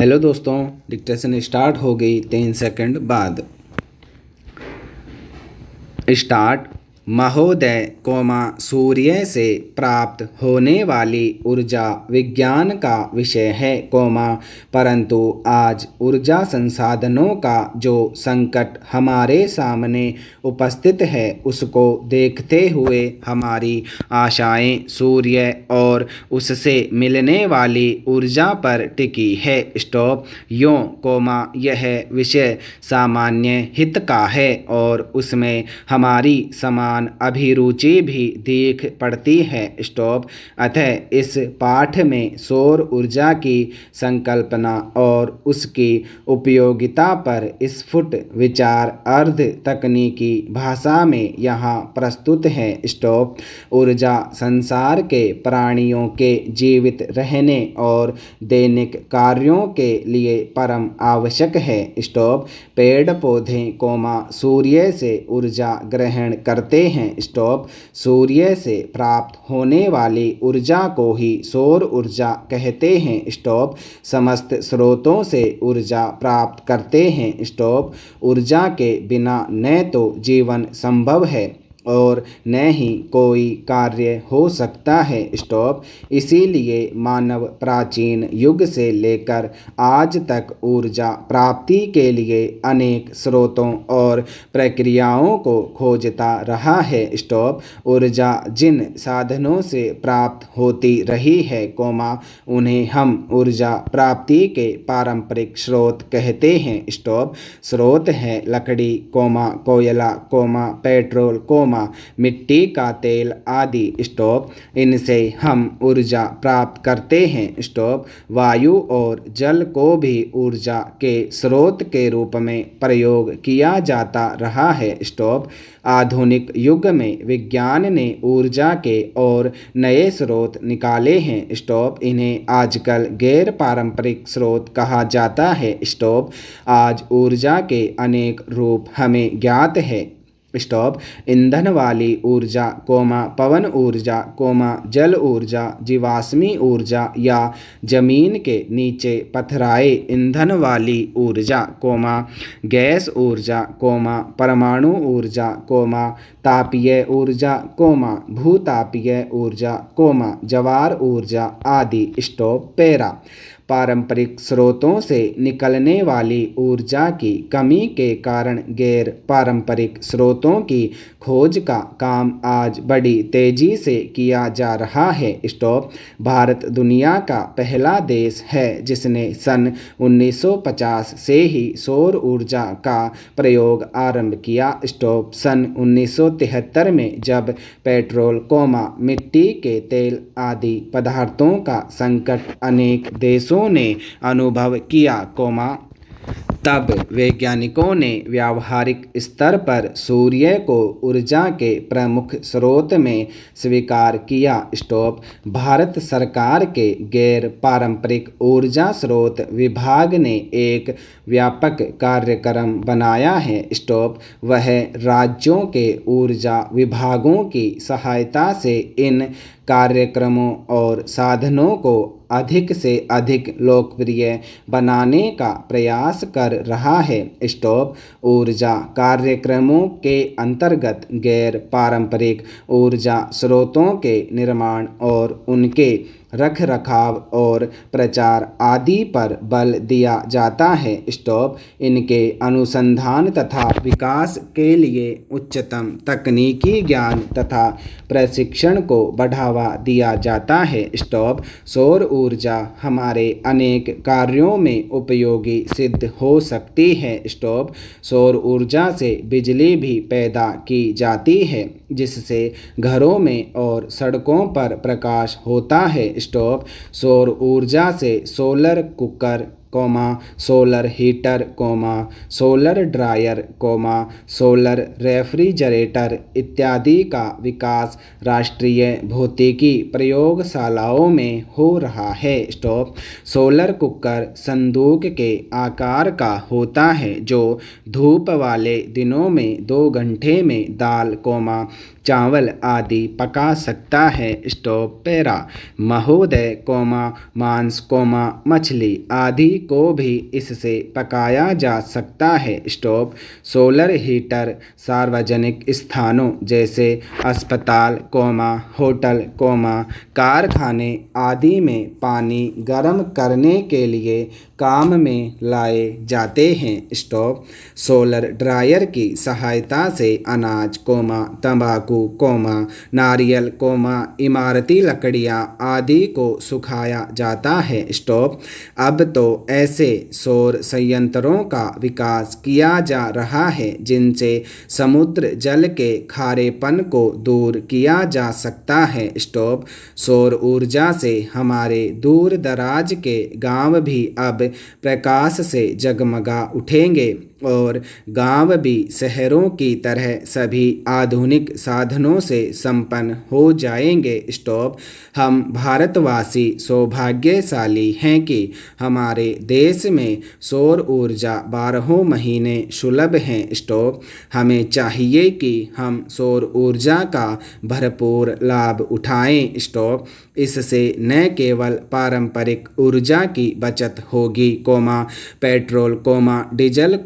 Hello दोस्तों, dictation start हो गई 3 सेकंड बाद। स्टार्ट। महोदय, सूर्य से प्राप्त होने वाली ऊर्जा विज्ञान का विषय है, परंतु आज ऊर्जा संसाधनों का जो संकट हमारे सामने उपस्थित है उसको देखते हुए हमारी आशाएं सूर्य और उससे मिलने वाली ऊर्जा पर टिकी है। स्टॉप। यह विषय सामान्य हित का है और उसमें हमारी समान अभिरुचि भी दिख पड़ती है। स्टॉप। अतः इस पाठ में सौर ऊर्जा की संकल्पना और उसकी उपयोगिता पर स्फुट विचार अर्ध तकनीकी भाषा में यहाँ प्रस्तुत है। स्टॉप। ऊर्जा संसार के प्राणियों के जीवित रहने और दैनिक कार्यों के लिए परम आवश्यक है। स्टॉप। पेड़ पौधे सूर्य से ऊर्जा ग्रहण करते हैं। स्टॉप। सूर्य से प्राप्त होने वाली ऊर्जा को ही सौर ऊर्जा कहते हैं। स्टॉप। समस्त स्रोतों से ऊर्जा प्राप्त करते हैं। स्टॉप। ऊर्जा के बिना न तो जीवन संभव है और न ही कोई कार्य हो सकता है। स्टॉप। इसीलिए मानव प्राचीन युग से लेकर आज तक ऊर्जा प्राप्ति के लिए अनेक स्रोतों और प्रक्रियाओं को खोजता रहा है। स्टॉप। ऊर्जा जिन साधनों से प्राप्त होती रही है, उन्हें हम ऊर्जा प्राप्ति के पारंपरिक स्रोत कहते हैं। स्टॉप। स्रोत है लकड़ी, कोयला, पेट्रोल, मिट्टी का तेल आदि। स्टॉप। इनसे हम ऊर्जा प्राप्त करते हैं। स्टॉप। वायु और जल को भी ऊर्जा के स्रोत के रूप में प्रयोग किया जाता रहा है। स्टॉप। आधुनिक युग में विज्ञान ने ऊर्जा के और नए स्रोत निकाले हैं। स्टॉप। इन्हें आजकल गैर पारंपरिक स्रोत कहा जाता है। स्टॉप। आज ऊर्जा के अनेक रूप हमें ज्ञात है। स्टॉप। ईंधन वाली ऊर्जा, पवन ऊर्जा, जल ऊर्जा, जीवाश्मी ऊर्जा या जमीन के नीचे पथराए ईंधन वाली ऊर्जा, गैस ऊर्जा, परमाणु ऊर्जा, तापीय ऊर्जा, भूतापीय ऊर्जा, ज्वार ऊर्जा आदि। स्टॉप। पैरा। पारंपरिक स्रोतों से निकलने वाली ऊर्जा की कमी के कारण गैर पारंपरिक स्रोतों की खोज का काम आज बड़ी तेजी से किया जा रहा है। स्टॉप। भारत दुनिया का पहला देश है जिसने सन 1950 से ही सौर ऊर्जा का प्रयोग आरंभ किया। स्टॉप। सन 1973 में जब पेट्रोल, मिट्टी के तेल आदि पदार्थों का संकट अनेक देशों ने अनुभव किया, तब वैज्ञानिकों ने व्यावहारिक स्तर पर सूर्य को ऊर्जा के प्रमुख स्रोत में स्वीकार किया। स्टॉप। भारत सरकार के गैर पारंपरिक ऊर्जा स्रोत विभाग ने एक व्यापक कार्यक्रम बनाया है। स्टॉप। वह राज्यों के ऊर्जा विभागों की सहायता से इन कार्यक्रमों और साधनों को अधिक से अधिक लोकप्रिय बनाने का प्रयास कर रहा है। स्टॉप। ऊर्जा कार्यक्रमों के अंतर्गत गैर पारंपरिक ऊर्जा स्रोतों के निर्माण और उनके रख रखाव और प्रचार आदि पर बल दिया जाता है। स्टॉप। इनके अनुसंधान तथा विकास के लिए उच्चतम तकनीकी ज्ञान तथा प्रशिक्षण को बढ़ावा दिया जाता है। स्टॉप। सौर ऊर्जा हमारे अनेक कार्यों में उपयोगी सिद्ध हो सकती है। स्टॉप। सौर ऊर्जा से बिजली भी पैदा की जाती है जिससे घरों में और सड़कों पर प्रकाश होता है। स्टॉप। सौर ऊर्जा से solar cooker, solar heater, solar dryer, solar refrigerator इत्यादि का विकास राष्ट्रीय भौतिकी प्रयोगशालाओं में हो रहा है। स्टॉप। सोलर कुकर संदूक के आकार का होता है जो धूप वाले दिनों में 2 घंटे में दाल, चावल आदि पका सकता है। स्टॉप। पैरा। महोदय, मांस, मछली आदि को भी इससे पकाया जा सकता है। स्टॉप। सोलर हीटर सार्वजनिक स्थानों जैसे अस्पताल, होटल, कारखाने आदि में पानी गर्म करने के लिए काम में लाए जाते हैं। स्टॉप। सोलर ड्रायर की सहायता से अनाज, तंबाकू, नारियल, इमारती लकड़ियाँ आदि को सुखाया जाता है। स्टॉप। अब तो ऐसे सौर संयंत्रों का विकास किया जा रहा है जिनसे समुद्र जल के खारेपन को दूर किया जा सकता है। स्टॉप। सौर ऊर्जा से हमारे दूर दराज के गांव भी अब प्रकाश से जगमगा उठेंगे और गांव भी शहरों की तरह सभी आधुनिक साधनों से संपन्न हो जाएंगे। स्टॉप। हम भारतवासी सौभाग्यशाली हैं कि हमारे देश में सौर ऊर्जा 12 महीने सुलभ हैं। स्टॉप। हमें चाहिए कि हम सौर ऊर्जा का भरपूर लाभ उठाएं। स्टॉप। इससे न केवल पारंपरिक ऊर्जा की बचत होगी, पेट्रोल, डीजल,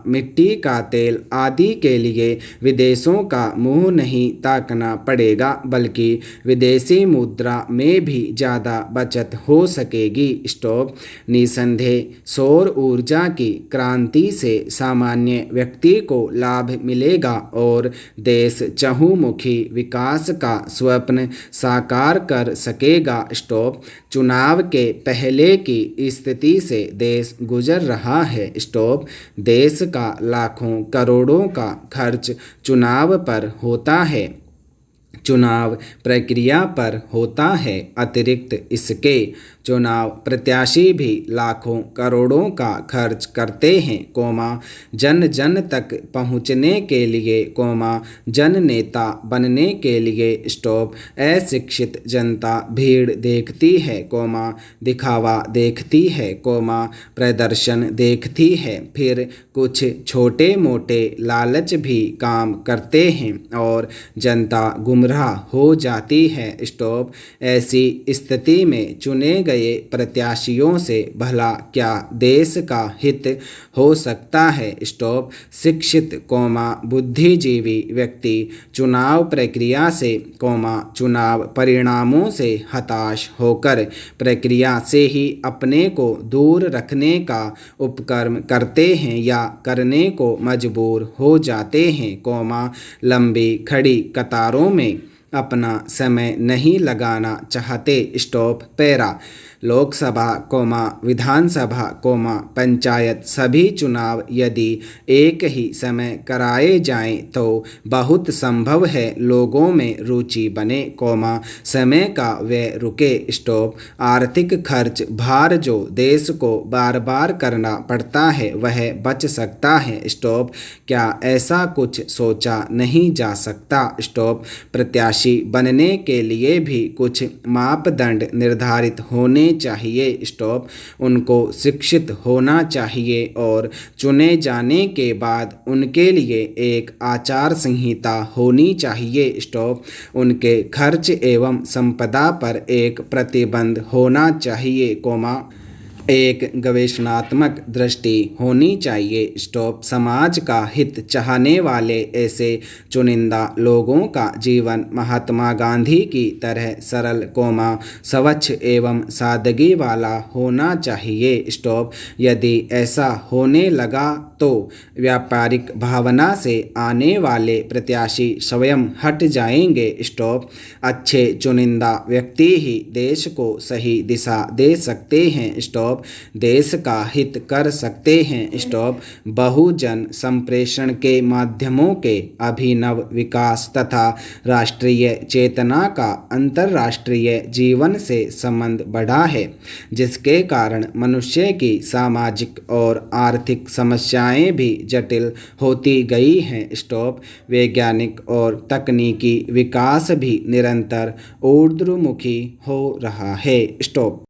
मिट्टी का तेल आदि के लिए विदेशों का मुंह नहीं ताकना पड़ेगा, बल्कि विदेशी मुद्रा में भी ज़्यादा बचत हो सकेगी। स्टॉप। निसंदेह सौर ऊर्जा की क्रांति से सामान्य व्यक्ति को लाभ मिलेगा और देश चहुमुखी विकास का स्वप्न साकार कर सकेगा। स्टॉप। चुनाव के पहले की स्थिति से देश गुजर रहा है। स्टॉप। देश का लाखों करोड़ों का खर्च चुनाव पर होता है, चुनाव प्रक्रिया पर होता है। अतिरिक्त इसके चुनाव प्रत्याशी भी लाखों करोड़ों का खर्च करते हैं, जन जन तक पहुंचने के लिए, जन नेता बनने के लिए। स्टॉप। अशिक्षित जनता भीड़ देखती है, दिखावा देखती है, प्रदर्शन देखती है, फिर कुछ छोटे मोटे लालच भी काम करते हैं और जनता गुमराह हो जाती है। स्टॉप। ऐसी स्थिति में चुने गए प्रत्याशियों से भला क्या देश का हित हो सकता है। स्टॉप। शिक्षित, बुद्धिजीवी व्यक्ति चुनाव प्रक्रिया से, चुनाव परिणामों से हताश होकर प्रक्रिया से ही अपने को दूर रखने का उपक्रम करते हैं या करने को मजबूर हो जाते हैं, लंबी खड़ी कतारों में अपना समय नहीं लगाना चाहते। स्टॉप। पैरा। लोकसभा, विधानसभा, पंचायत सभी चुनाव यदि एक ही समय कराए जाएं तो बहुत संभव है लोगों में रुचि बने, समय का व्यय रुके। स्टॉप। आर्थिक खर्च भार जो देश को बार बार करना पड़ता है वह बच सकता है। स्टॉप। क्या ऐसा कुछ सोचा नहीं जा सकता। स्टॉप। प्रत्याशी बनने के लिए भी कुछ मापदंड निर्धारित होने चाहिए। स्टॉप। उनको शिक्षित होना चाहिए और चुने जाने के बाद उनके लिए एक आचार संहिता होनी चाहिए। स्टॉप। उनके खर्च एवं संपदा पर एक प्रतिबंध होना चाहिए, एक गवेषणात्मक दृष्टि होनी चाहिए। स्टॉप। समाज का हित चाहने वाले ऐसे चुनिंदा लोगों का जीवन महात्मा गांधी की तरह सरल, स्वच्छ एवं सादगी वाला होना चाहिए। स्टॉप। यदि ऐसा होने लगा तो व्यापारिक भावना से आने वाले प्रत्याशी स्वयं हट जाएंगे। स्टॉप। अच्छे चुनिंदा व्यक्ति ही देश को सही दिशा दे सकते हैं। स्टॉप। देश का हित कर सकते हैं। स्टॉप। बहुजन संप्रेषण के माध्यमों के अभिनव विकास तथा राष्ट्रीय चेतना का अंतर्राष्ट्रीय जीवन से संबंध बढ़ा है, जिसके कारण मनुष्य की सामाजिक और आर्थिक समस्याएं भी जटिल होती गई हैं। स्टॉप। वैज्ञानिक और तकनीकी विकास भी निरंतर ऊर्ध्वमुखी हो रहा है। स्टॉप।